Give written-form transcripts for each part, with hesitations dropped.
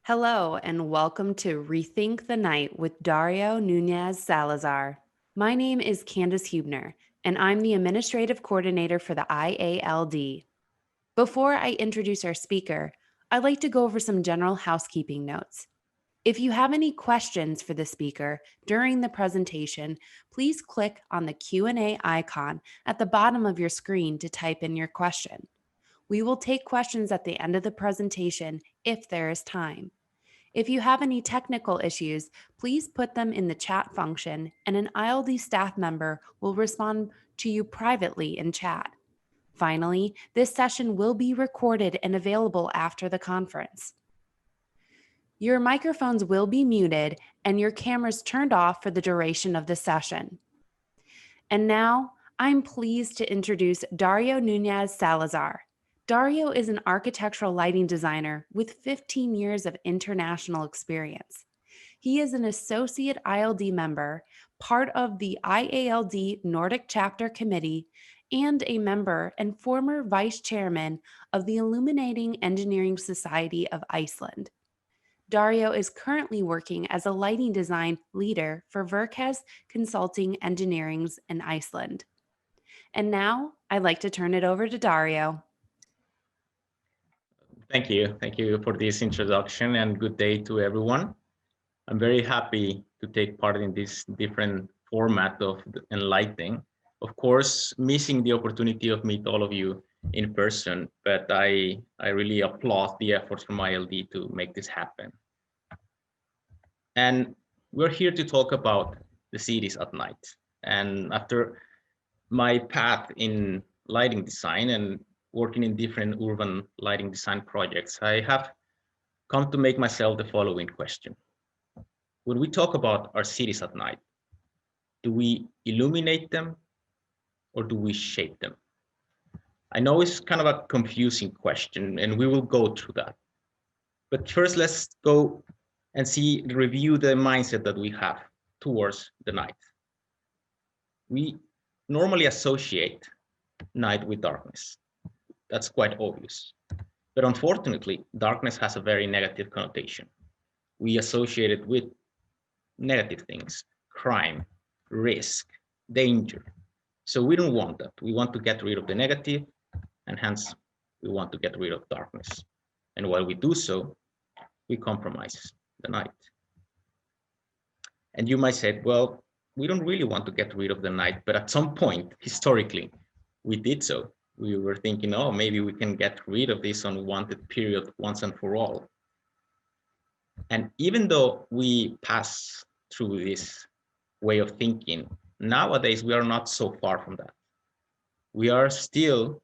Hello, and welcome to Rethink the Night with Dario Nunez Salazar. My name is Candace Hubner, and I'm the Administrative Coordinator for the IALD. Before I introduce our speaker, I'd like to go over some general housekeeping notes. If you have any questions for the speaker during the presentation, please click on the Q&A icon at the bottom of your screen to type in your question. We will take questions at the end of the presentation if there is time. If you have any technical issues, please put them in the chat function and an ILD staff member will respond to you privately in chat. Finally, this session will be recorded and available after the conference. Your microphones will be muted and your cameras turned off for the duration of the session. And now, I'm pleased to introduce Dario Nunez Salazar. Dario is an architectural lighting designer with 15 years of international experience. He is an associate ILD member, part of the IALD Nordic Chapter Committee, and a member and former vice chairman of the Illuminating Engineering Society of Iceland. Dario is currently working as a lighting design leader for Verkes Consulting Engineerings in Iceland. And now I'd like to turn it over to Dario. Thank you. Thank you for this introduction and good day to everyone. I'm very happy to take part in this different format of enlightening. Of course, missing the opportunity of meet all of you in person, but I really applaud the efforts from ILD to make this happen. And we're here to talk about the cities at night. And after my path in lighting design and working in different urban lighting design projects, I have come to make myself the following question. When we talk about our cities at night, do we illuminate them or do we shape them? I know it's kind of a confusing question and we will go through that. But first, let's go and review the mindset that we have towards the night. We normally associate night with darkness. That's quite obvious. But unfortunately, darkness has a very negative connotation. We associate it with negative things, crime, risk, danger. So we don't want that. We want to get rid of the negative, and hence we want to get rid of darkness. And while we do so, we compromise the night. And you might say, well, we don't really want to get rid of the night, but at some point, historically, we did so. We were thinking, oh, maybe we can get rid of this unwanted period once and for all. And even though we pass through this way of thinking, nowadays we are not so far from that. We are still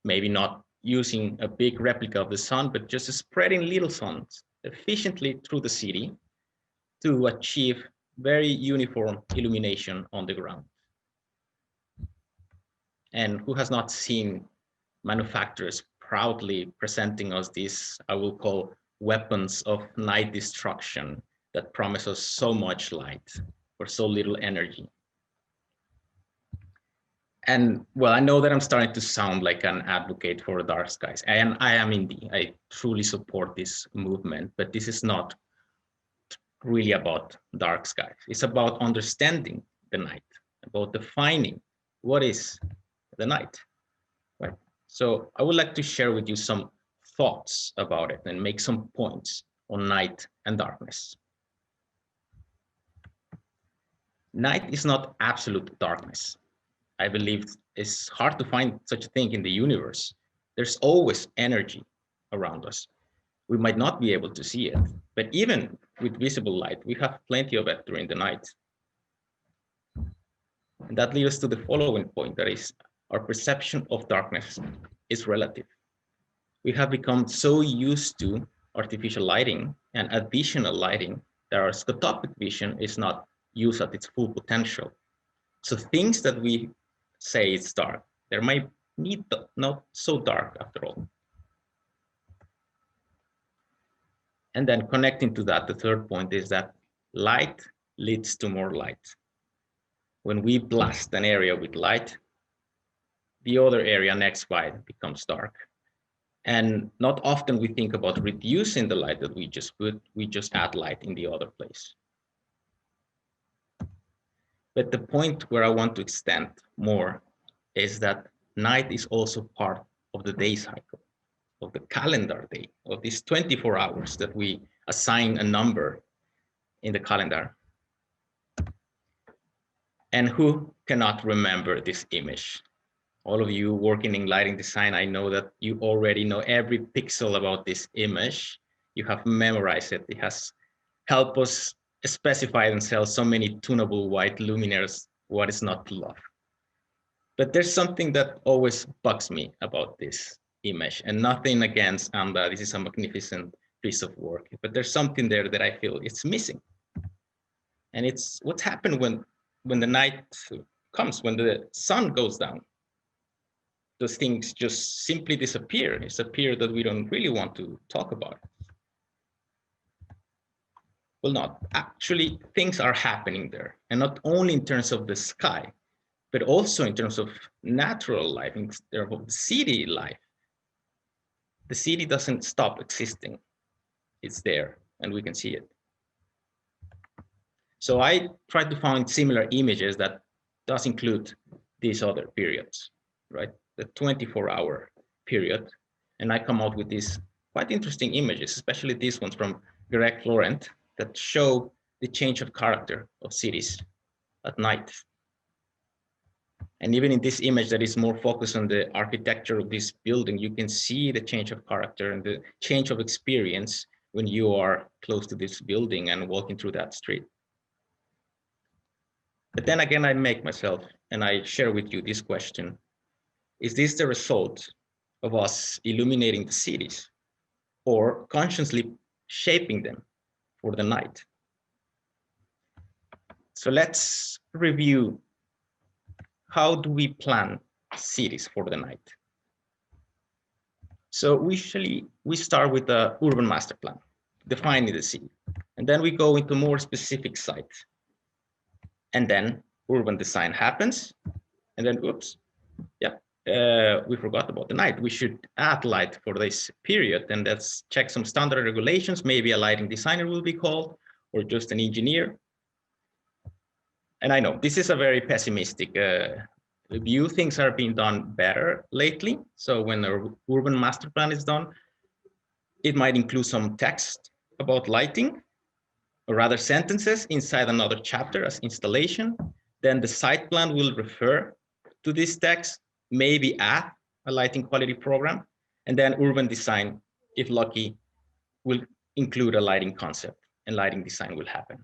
maybe not using a big replica of the sun, but just spreading little suns efficiently through the city to achieve very uniform illumination on the ground. And who has not seen manufacturers proudly presenting us these, I will call, weapons of night destruction that promise us so much light for so little energy? And well, I know that I'm starting to sound like an advocate for dark skies, and I am indeed. I truly support this movement, but this is not really about dark skies. It's about understanding the night, about defining what is the night, right? So I would like to share with you some thoughts about it and make some points on night and darkness. Night is not absolute darkness. I believe it's hard to find such a thing in the universe. There's always energy around us. We might not be able to see it, but even with visible light, we have plenty of it during the night. And that leads us to the following point, that is, our perception of darkness is relative. We have become so used to artificial lighting and additional lighting that our scotopic vision is not used at its full potential. So things that we say it's dark, there might be not so dark after all. And then connecting to that, the third point is that light leads to more light. When we blast an area with light, the other area next by it becomes dark. And not often we think about reducing the light that we just put, we just add light in the other place. But the point where I want to extend more is that night is also part of the day cycle, of the calendar day, of these 24 hours that we assign a number in the calendar. And who cannot remember this image? All of you working in lighting design, I know that you already know every pixel about this image. You have memorized it. It has helped us specify and sell so many tunable white luminaires, what is not to love. But there's something that always bugs me about this image, and nothing against Anda. This is a magnificent piece of work, but there's something there that I feel it's missing. And it's what's happened when the night comes, when the sun goes down. Those things just simply disappear. Disappear that we don't really want to talk about. Well, not actually, things are happening there, and not only in terms of the sky, but also in terms of natural life, in terms of city life. The city doesn't stop existing. It's there, and we can see it. So I tried to find similar images that does include these other periods, right? The 24-hour period. And I come out with these quite interesting images, especially these ones from Greg Florent, that show the change of character of cities at night. And even in this image that is more focused on the architecture of this building, you can see the change of character and the change of experience when you are close to this building and walking through that street. But then again, I make myself and I share with you this question. Is this the result of us illuminating the cities or consciously shaping them for the night? So let's review, how do we plan cities for the night? So usually we start with the urban master plan, defining the city. And then we go into more specific sites. And then urban design happens. And then, oops, yeah, we forgot about the night. We should add light for this period. And let's check some standard regulations. Maybe a lighting designer will be called, or just an engineer. And I know this is a very pessimistic view. Things are being done better lately. So when the urban master plan is done, it might include some text about lighting, or rather sentences inside another chapter as installation. Then the site plan will refer to this text, maybe add a lighting quality program. And then urban design, if lucky, will include a lighting concept, and lighting design will happen.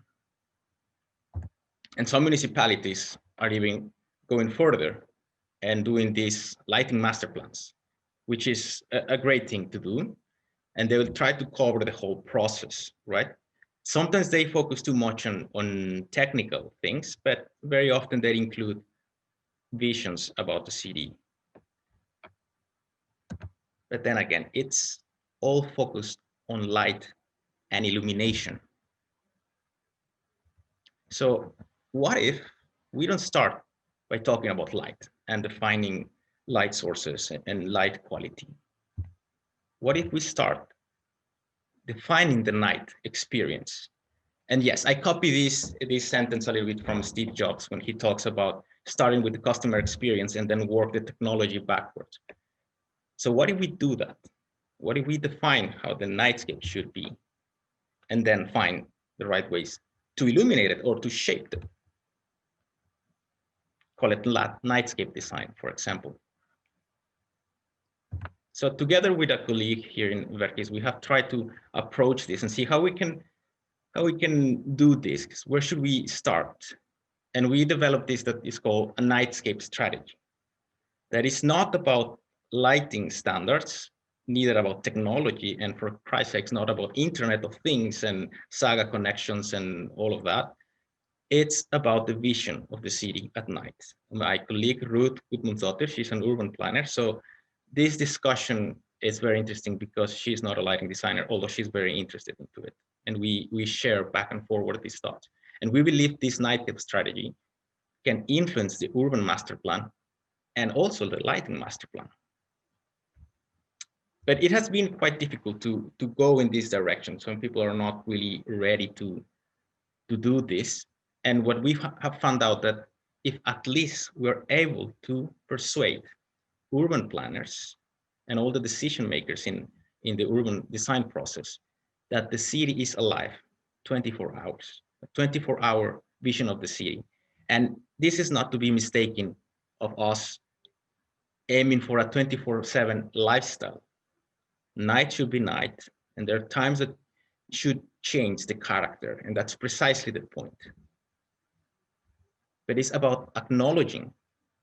And some municipalities are even going further and doing these lighting master plans, which is a great thing to do. And they will try to cover the whole process, right? Sometimes they focus too much on technical things, but very often they include visions about the city. But then again, it's all focused on light and illumination. So what if we don't start by talking about light and defining light sources and light quality? What if we start defining the night experience? And yes, I copy this sentence a little bit from Steve Jobs when he talks about starting with the customer experience and then work the technology backwards. So what if we do that? What if we define how the nightscape should be and then find the right ways to illuminate it or to shape it? Call it nightscape design, for example. So together with a colleague here in Verkis, we have tried to approach this and see how we can do this. Where should we start? And we developed this that is called a nightscape strategy. That is not about lighting standards, neither about technology, and for Christ's sakes, not about Internet of Things and Saga connections and all of that. It's about the vision of the city at night. My colleague Ruth Gudmundsdottir, she's an urban planner. So this discussion is very interesting because she's not a lighting designer, although she's very interested into it. And we share back and forward these thoughts. And we believe this nightscape strategy can influence the urban master plan and also the lighting master plan. But it has been quite difficult to go in this direction. Some people are not really ready to do this. And what we have found out that if at least we're able to persuade urban planners and all the decision makers in the urban design process that the city is alive 24 hours, a 24-hour vision of the city. And this is not to be mistaken of us aiming for a 24/7 lifestyle. Night should be night, and there are times that should change the character, and that's precisely the point. But it's about acknowledging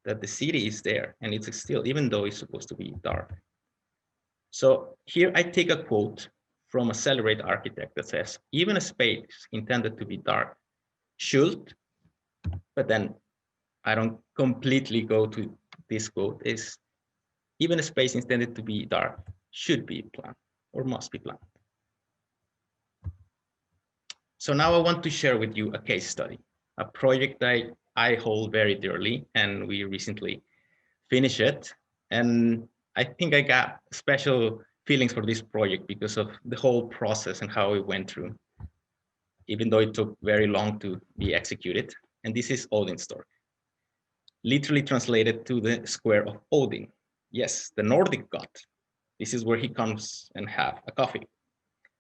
that the city is there and it's still, even though it's supposed to be dark. So here I take a quote from a celebrated architect that says, even a space intended to be dark should, but then I don't completely go to this quote, is even a space intended to be dark should be planned or must be planned. So now I want to share with you a case study, a project that I hold very dearly, and we recently finished it. And I think I got special feelings for this project because of the whole process and how it went through, even though it took very long to be executed. And this is Odinstorg, literally translated to the square of Odin. Yes, the Nordic god. This is where he comes and have a coffee.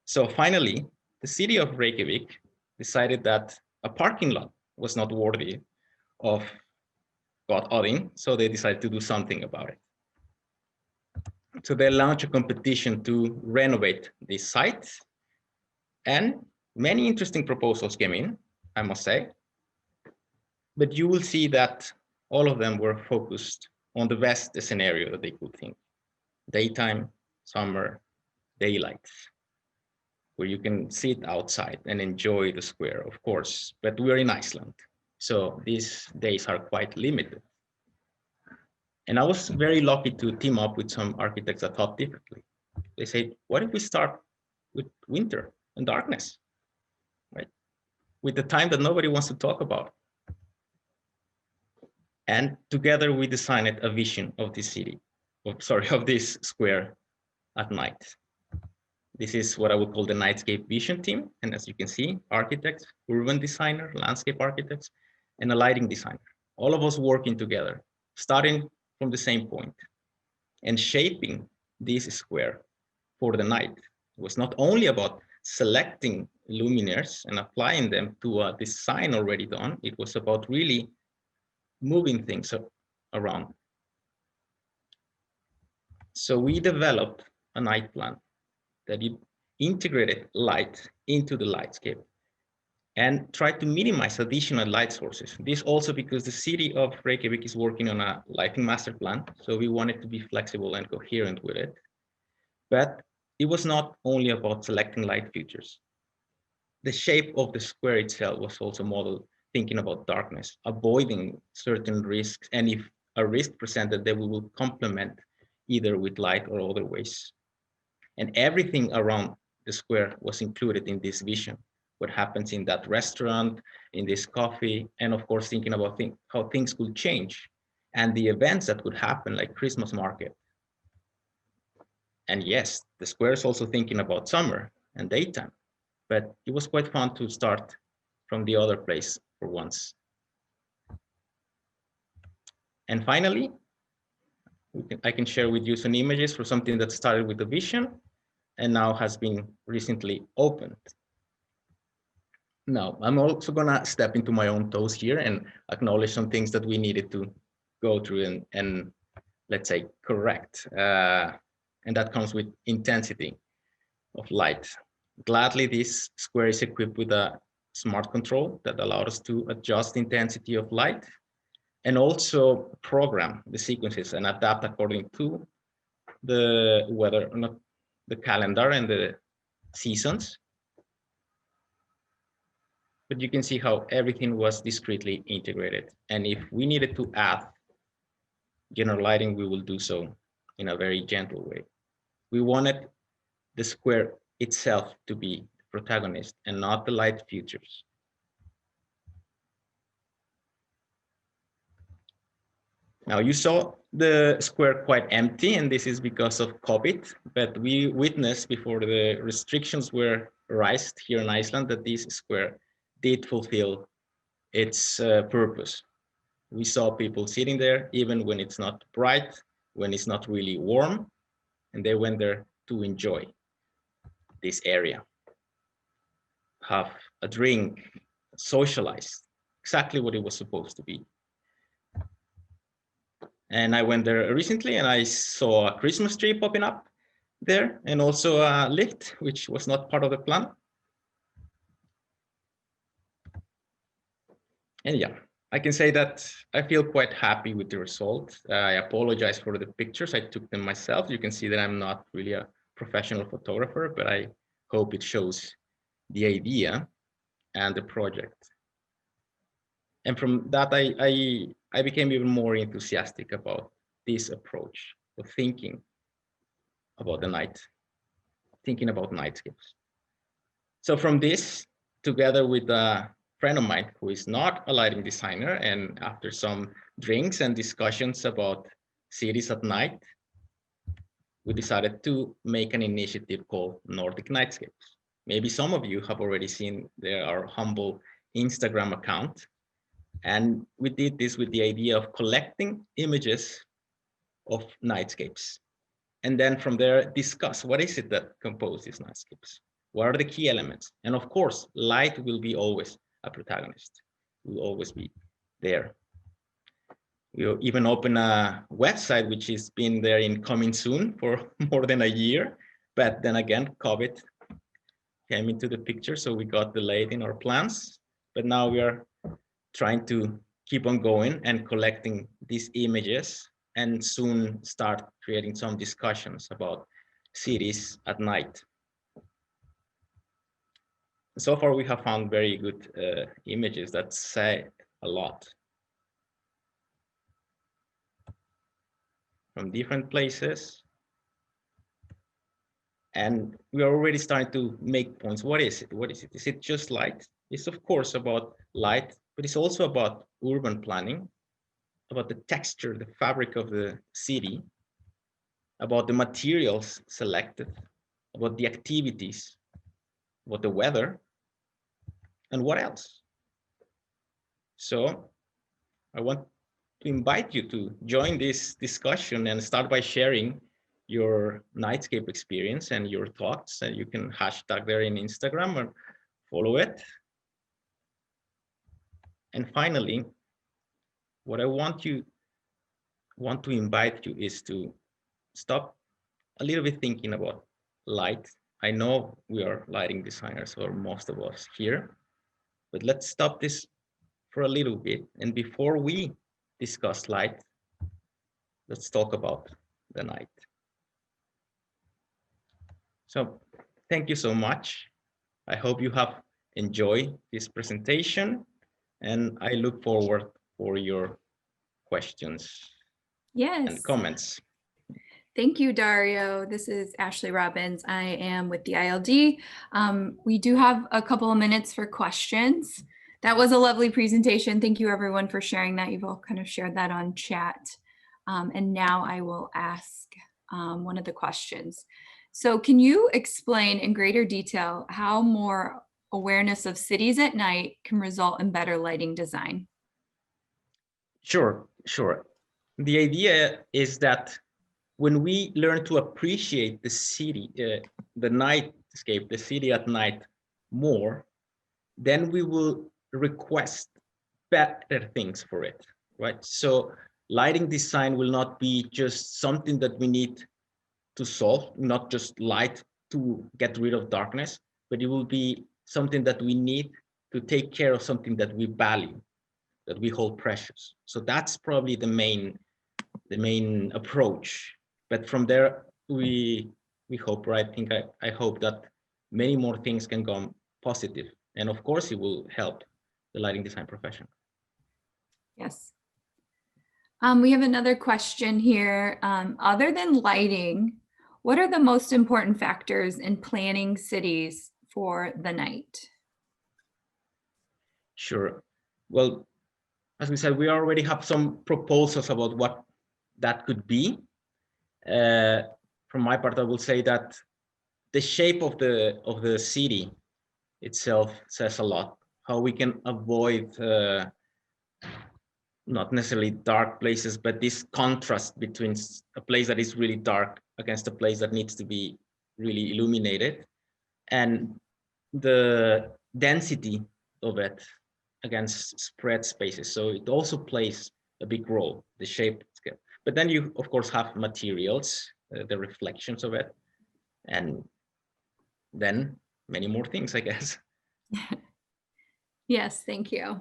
So finally, the city of Reykjavik decided that a parking lot was not worthy of God Odin, so they decided to do something about it. So they launched a competition to renovate this site, and many interesting proposals came in, I must say. But you will see that all of them were focused on the best scenario that they could think. Daytime, summer, daylight, where you can sit outside and enjoy the square, of course, but we're in Iceland, so these days are quite limited. And I was very lucky to team up with some architects that thought differently. They said, what if we start with winter and darkness, right? With the time that nobody wants to talk about. And together we designed a vision of this city, of this square at night. This is what I would call the nightscape vision team. And as you can see, architects, urban designer, landscape architects, and a lighting designer, all of us working together, starting from the same point and shaping this square for the night. It was not only about selecting luminaires and applying them to a design already done, it was about really moving things around. So we developed a night plan that it integrated light into the lightscape and tried to minimize additional light sources. This also because the city of Reykjavik is working on a lighting master plan, so we wanted to be flexible and coherent with it. But it was not only about selecting light features. The shape of the square itself was also modeled thinking about darkness, avoiding certain risks, and if a risk presented, then we will complement either with light or other ways. And everything around the square was included in this vision. What happens in that restaurant, in this coffee, and of course, thinking about how things could change and the events that could happen, like Christmas market. And yes, the square is also thinking about summer and daytime, but it was quite fun to start from the other place for once. And finally, I can share with you some images for something that started with a vision and now has been recently opened. Now, I'm also gonna step into my own toes here and acknowledge some things that we needed to go through and let's say correct. And that comes with intensity of light. Gladly, this square is equipped with a smart control that allowed us to adjust the intensity of light and also program the sequences and adapt according to the weather, not the calendar and the seasons. But you can see how everything was discretely integrated. And if we needed to add general lighting, we will do so in a very gentle way. We wanted the square itself to be the protagonist and not the light features. Now you saw the square quite empty, and this is because of COVID, but we witnessed before the restrictions were raised here in Iceland that this square did fulfill its purpose. We saw people sitting there even when it's not bright, when it's not really warm, and they went there to enjoy this area, have a drink, socialize, exactly what it was supposed to be. And I went there recently and I saw a Christmas tree popping up there, and also a lift, which was not part of the plan. And yeah, I can say that I feel quite happy with the result. I apologize for the pictures. I took them myself. You can see that I'm not really a professional photographer, but I hope it shows the idea and the project. And from that, I became even more enthusiastic about this approach of thinking about the night, thinking about nightscapes. So from this, together with a friend of mine who is not a lighting designer, and after some drinks and discussions about cities at night, we decided to make an initiative called Nordic Nightscapes. Maybe some of you have already seen our humble Instagram account. And we did this with the idea of collecting images of nightscapes. And then from there, discuss what is it that composes nightscapes? What are the key elements? And of course, light will be always a protagonist, will always be there. We'll even open a website, which has been there in coming soon for more than a year. But then again, COVID came into the picture, so we got delayed in our plans. But now we are trying to keep on going and collecting these images, and soon start creating some discussions about cities at night. So far, we have found very good images that say a lot from different places. And we are already starting to make points. What is it? What is it? Is it just light? It's of course about light, but it's also about urban planning, about the texture, the fabric of the city, about the materials selected, about the activities, about the weather, and what else? So I want to invite you to join this discussion and start by sharing your nightscape experience and your thoughts, and you can hashtag there in Instagram or follow it. And finally, what I want to invite you is to stop a little bit thinking about light. I know we are lighting designers, or most of us here, but let's stop this for a little bit. And before we discuss light, let's talk about the night. So thank you so much. I hope you have enjoyed this presentation, and I look forward for your questions and comments. Thank you, Dario. This is Ashley Robbins. I am with the ILD. We do have a couple of minutes for questions. That was a lovely presentation. Thank you, everyone, for sharing that. You've all kind of shared that on chat. And now I will ask one of the questions. So can you explain in greater detail how more awareness of cities at night can result in better lighting design? Sure. The idea is that when we learn to appreciate the city, the nightscape, the city at night more, then we will request better things for it, right? So lighting design will not be just something that we need to solve, not just light to get rid of darkness, but it will be something that we need to take care of something that we value, that we hold precious. So that's probably the main approach. But from there, we hope, right? I hope that many more things can come positive, and of course, it will help the lighting design profession. Yes. We have another question here. Other than lighting, what are the most important factors in planning cities for the night? Sure. Well, as we said, we already have some proposals about what that could be. From my part, I will say that the shape of the city itself says a lot. How we can avoid not necessarily dark places, but this contrast between a place that is really dark against a place that needs to be really illuminated, and the density of it against spread spaces. So it also plays a big role, the shape scale. But then you, of course, have materials, the reflections of it, and then many more things, I guess. Yes, thank you.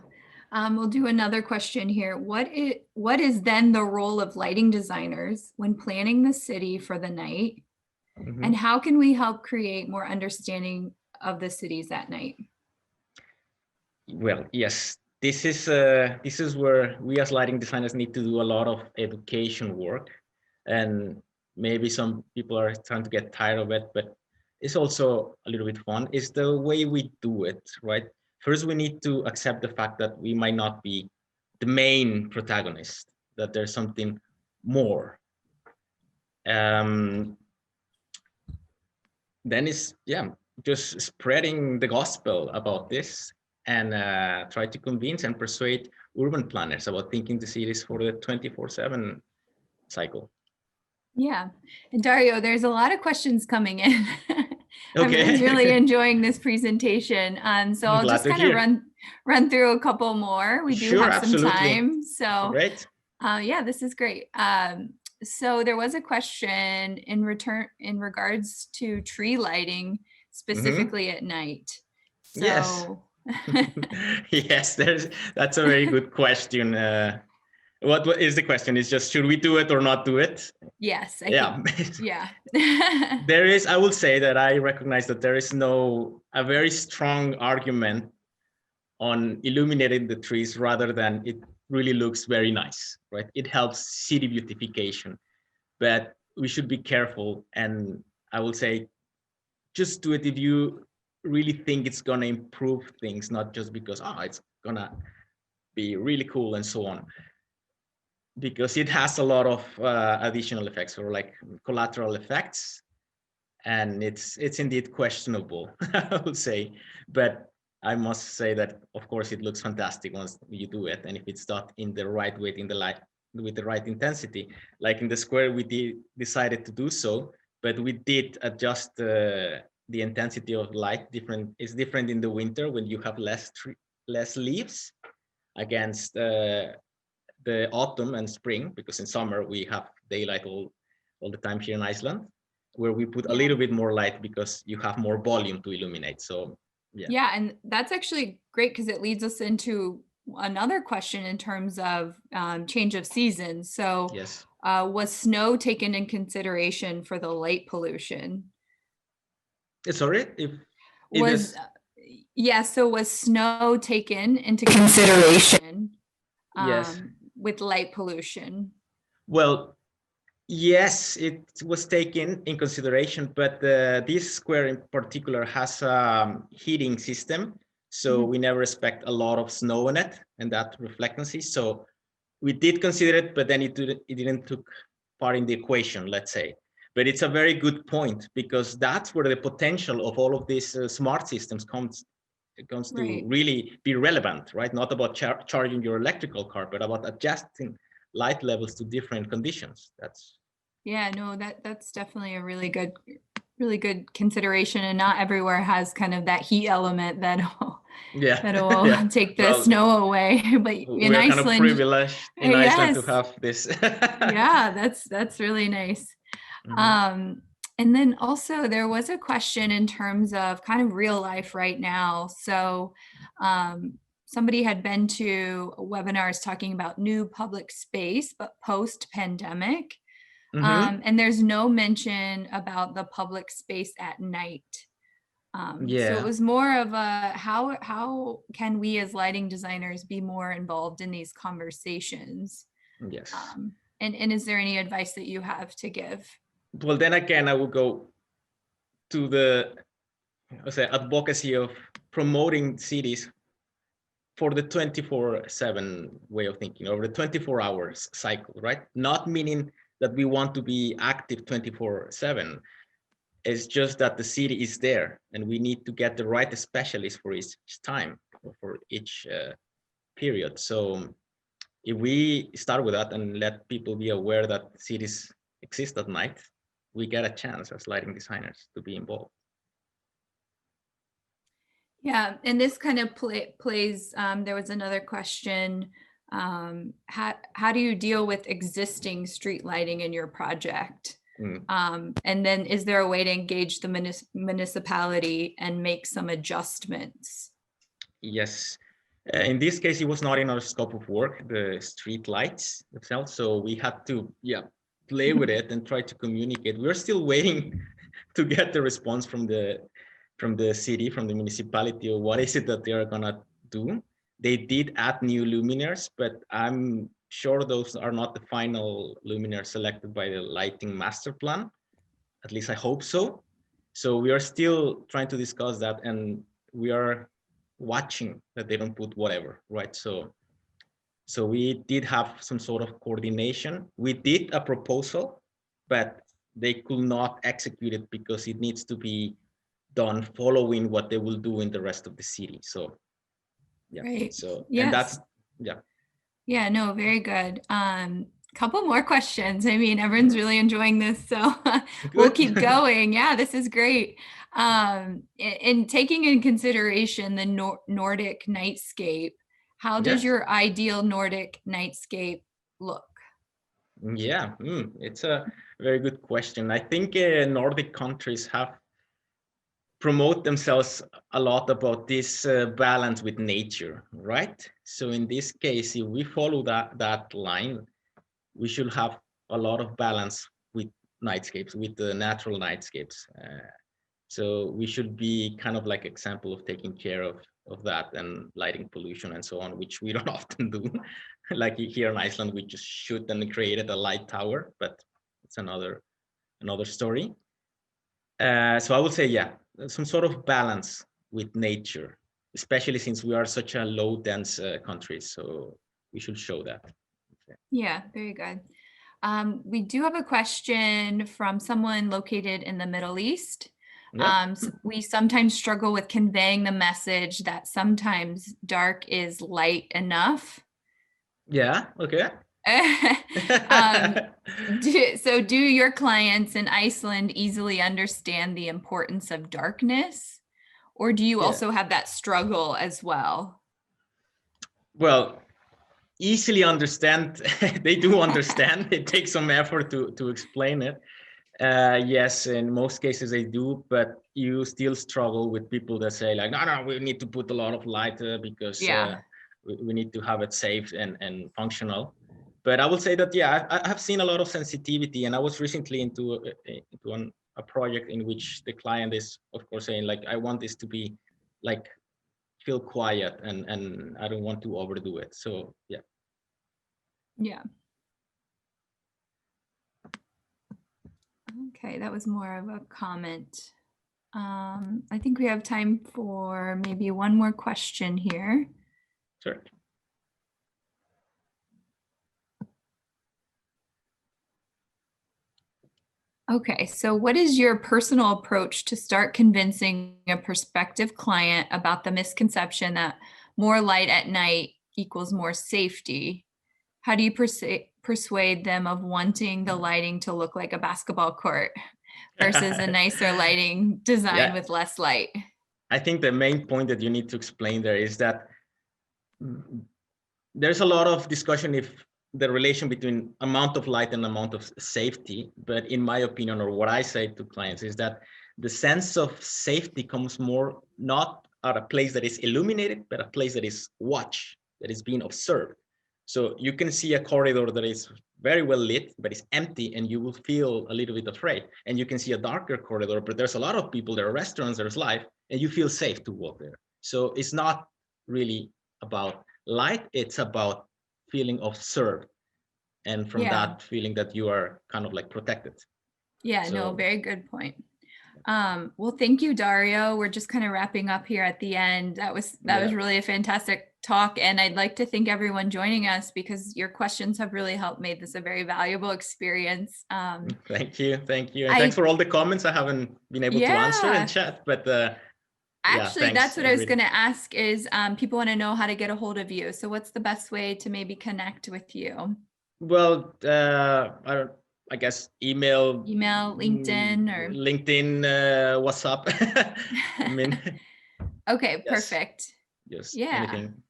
We'll do another question here. What is then the role of lighting designers when planning the city for the night? Mhm. And how can we help create more understanding of the cities at night? Well, yes, this is where we as lighting designers need to do a lot of education work, and maybe some people are trying to get tired of it, but it's also a little bit fun. It's the way we do it, right? First, we need to accept the fact that we might not be the main protagonist, that there's something more. Then it's just spreading the gospel about this, and try to convince and persuade urban planners about thinking the cities for the 24/7 cycle. Yeah. And Dario, there's a lot of questions coming in. Okay. I'm really enjoying this presentation. So I'm I'll glad just to kind of hear. run through a couple more. We do Sure, have some absolutely. time. So Great. yeah, this is great. So there was a question in regards to tree lighting, specifically at night. So Yes. Yes, that's a very good question. What is the question? Is just, should we do it or not do it? yes, I Yeah. think, yeah. There is, I will say that I recognize that there is a very strong argument on illuminating the trees rather than it really looks very nice, right? It helps city beautification, but we should be careful. And I will say, just do it if you really think it's gonna improve things, not just because, it's gonna be really cool and so on. Because it has a lot of additional effects, or like collateral effects, and it's indeed questionable, I would say. But I must say that, of course, it looks fantastic once you do it, and if it's done in the right way, in the light, with the right intensity, like in the square, we decided to do so, but we did adjust the intensity of light. It's different in the winter when you have less leaves against the autumn and spring, because in summer we have daylight all the time here in Iceland, where we put a little bit more light because you have more volume to illuminate. So yeah, and that's actually great because it leads us into another question in terms of change of season. So yes. Was snow taken in consideration for the light pollution? Sorry, if was so was snow taken into consideration yes, with light pollution? well, yes, it was taken in consideration, but this square in particular has a heating system, so we never expect a lot of snow in it and that reflectancy. So we did consider it, but then it didn't took part in the equation, let's say. But it's a very good point, because that's where the potential of all of these smart systems comes to really be relevant, right? Not about charging your electrical car, but about adjusting light levels to different conditions. That's definitely a really good consideration, and not everywhere has kind of that heat element that'll take the snow away. But in Iceland, kind of privileged in Iceland to have this. Yeah, that's really nice. And then also there was a question in terms of kind of real life right now. So somebody had been to webinars talking about new public space, but post-pandemic. And there's no mention about the public space at night. So it was more of a how can we as lighting designers be more involved in these conversations? Yes. And is there any advice that you have to give? Well, then again, I will go to the advocacy of promoting cities for the 24/7 way of thinking, over the 24 hours cycle, right? Not meaning that we want to be active 24/7. It's just that the city is there and we need to get the right specialist for each time or for each period. So if we start with that and let people be aware that cities exist at night, we get a chance as lighting designers to be involved. Yeah, and this kind of plays, there was another question. How do you deal with existing street lighting in your project? And then is there a way to engage the municipality and make some adjustments? Yes. In this case, it was not in our scope of work, the street lights themselves. So we had to, play with it and try to communicate. We're still waiting to get the response from the city, from the municipality, or what is it that they are gonna do. They did add new luminaires, but I'm sure those are not the final luminaires selected by the lighting master plan. At least I hope so. So we are still trying to discuss that, and we are watching that they don't put whatever, right? So we did have some sort of coordination. We did a proposal, but they could not execute it because it needs to be done following what they will do in the rest of the city. So Right. So yes. And that's yeah, no, very good. Couple more questions. I mean, everyone's really enjoying this, so we'll keep going. Yeah, this is great. In taking in consideration the Nordic nightscape, how does your ideal Nordic nightscape look? Yeah, it's a very good question. I think Nordic countries have promote themselves a lot about this balance with nature, right? So in this case, if we follow that line, we should have a lot of balance with nightscapes, with the natural nightscapes. So we should be kind of like example of taking care of that and lighting pollution and so on, which we don't often do. Like here in Iceland, we just shoot and created a light tower, but it's another story. So I would say, some sort of balance with nature, especially since we are such a low dense country. So we should show that. Yeah, very good. We do have a question from someone located in the Middle East. So we sometimes struggle with conveying the message that sometimes dark is light enough. Yeah, okay. Do your clients in Iceland easily understand the importance of darkness? Or do you also have that struggle as well? Well, easily understand. They do understand. It takes some effort to explain it. Yes, in most cases they do, but you still struggle with people that say like, no, we need to put a lot of light because we need to have it safe and functional. But I would say that, I have seen a lot of sensitivity, and I was recently into a project in which the client is, of course, saying like, I want this to be like, feel quiet, and I don't want to overdo it. So, yeah. Okay, that was more of a comment. I think we have time for maybe one more question here. Sure. Okay, so what is your personal approach to start convincing a prospective client about the misconception that more light at night equals more safety? How do you persuade them of wanting the lighting to look like a basketball court versus a nicer lighting design with less light? I think the main point that you need to explain there is that there's a lot of discussion if the relation between amount of light and amount of safety, but in my opinion, or what I say to clients, is that the sense of safety comes more not at a place that is illuminated, but a place that is watched, that is being observed. So you can see a corridor that is very well lit, but it's empty, and you will feel a little bit afraid. And you can see a darker corridor, but there's a lot of people, there are restaurants, there's life, and you feel safe to walk there. So it's not really about light, it's about feeling observed, and from that feeling that you are kind of like protected. No, very good point. Well, thank you, Dario. We're just kind of wrapping up here at the end. That was really a fantastic talk, and I'd like to thank everyone joining us because your questions have really helped make this a very valuable experience. Thank you. And thanks for all the comments I haven't been able to answer in chat, but actually, thanks, that's what I was going to ask is people want to know how to get a hold of you. So what's the best way to maybe connect with you? Well, I guess email, LinkedIn, or WhatsApp. I mean, okay, yes, perfect. Just Yeah. anything.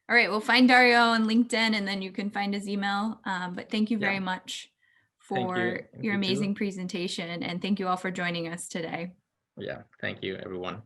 All right, we'll find Dario on LinkedIn, and then you can find his email. But thank you very much for your amazing presentation, and thank you all for joining us today. Yeah, thank you, everyone.